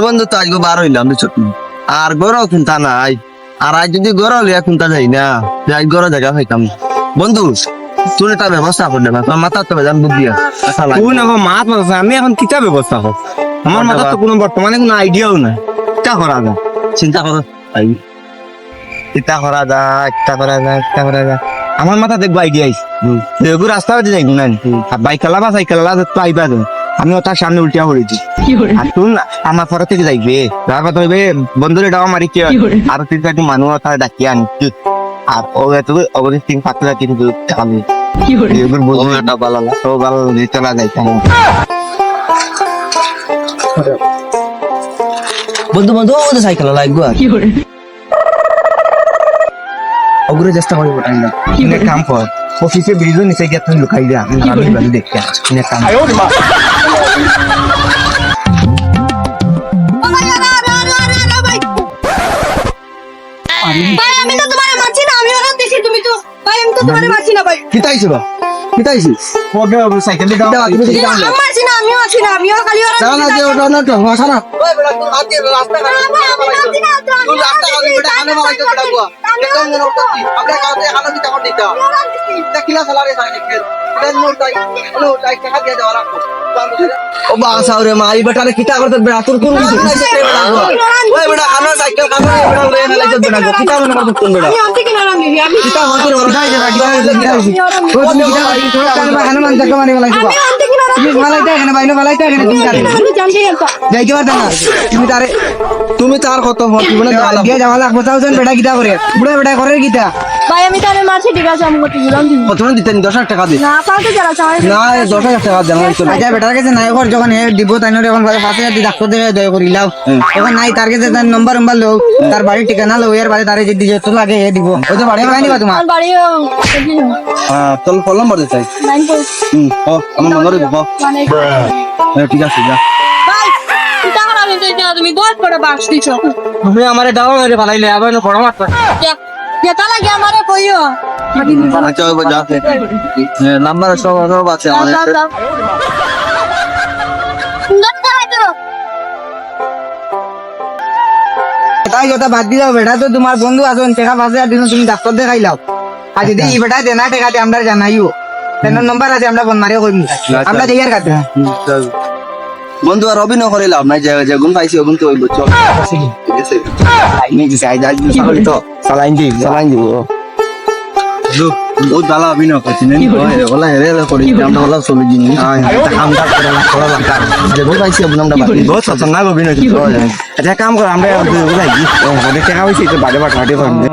বন্ধু তো আজকে বার হইলাম আর গরম চিন্তা নাই আর আজ যদি গরম হলে চিন্তা যাই না আজ গরম জায়গা হইতাম বন্ধু তুই একটা ব্যবস্থা করলে তোর মাথা তো বেজান বুদ্ধি মাছ মাছ আমি এখন কিতা ব্যবস্থা হোক আমার মাথা তো কোনো বর্তমানে কোনো আইডিয়াও নাই কিতা করা যায় চিন্তা করো কিতা করা যায় কিতা করা যায় কিতা করা যায় আমার মাথা দেখবো আইডিয়া আইস দেখো রাস্তা হতে যাই না বাইক চালা বা সাইকেল চালা তো আইবা আমি তার সামনে উল্টিয়া পড়েছি আর তুই আমার পরে থেকে যাইবে তারপর তো বন্ধুরে ডাওয়া মারি কি আর তিন চারটি মানুষ তার ডাকিয়ে আনি আর ও এত অবধি তিন পাঁচটা কিন্তু আমি চলা যাইতাম বন্ধু বন্ধু ওদের সাইকেল লাগবো অগ্রে চেষ্টা করবো কাম কর অফিসে ব্রিজও নিচে গিয়ে তুমি লুকাই যা আমি দেখতে কাম মারি বেটারে কিতা করতে তোর কোন তুমি তার কত যাওয়া লাগবো বেটা কিতা করে বুড়া বেটা করে কিতা ভাই আমি তারে মারছি ঠিক আছে আমি কত দিলাম দিব কত দিতেন 10,000 টাকা দিন না পাতে যারা চাই না 10,000 টাকা দেন আচ্ছা বেটার কাছে নাই কর যখন দিব তাই এখন 5,000 দিয়ে ডাক্তার দেবে দয়া করিলাও এখন নাই তার কাছে তার নম্বর লো তার বাড়ির ঠিকানা লো এর বাড়ি তারে যদি যত লাগে এ দিব ওই তো বাড়ি পাইনি বা তোমার বাড়ি হ্যাঁ তোর ফোন নাম্বার দে চাই 9 ও আমার নম্বর দিব ঠিক আছে যা ভাই কিটা করা দিতে তুমি বহুত বড় বাক্স দিছো তুমি আমারে দাও মেরে ভালাইলে আবার বড় মাছ কেতা লাগে আমারে কইও আচ্ছা ওই যা নাম্বার সব আছে আমাদের সুন্দর করে তো তাই কথা বাদ দিও বেটা তো তোমার বন্ধু আছেন টাকা 5,000 দিন তুমি ডাক্তার দেখাইলাও আর যদি এই বেটা দেনা টাকাতে আমরা জানাইও তেন নম্বর আছে আমরা ফোন মারিও কইমু আমরা দেয়ার কাছে বন্ধু আর অভিনয় করে লাভ নাই যে গুণ পাইছি ওগুন তো হইব চল ঠিক আছে নি কি সাইজ আজ তো সালাইন দিব বহুত ভালো অভিনয় করছি না ওলা হেরে করি আমরা ওলা চলে দিন আমরা করা লাগা যে গুণ পাইছি ওগুন আমরা বাকি বহুত খতরনাক অভিনয় করছি আচ্ছা কাম কর আমরা বুঝাই দি ওদের টাকা হইছে তো বাড়ি পাঠাতে পারবে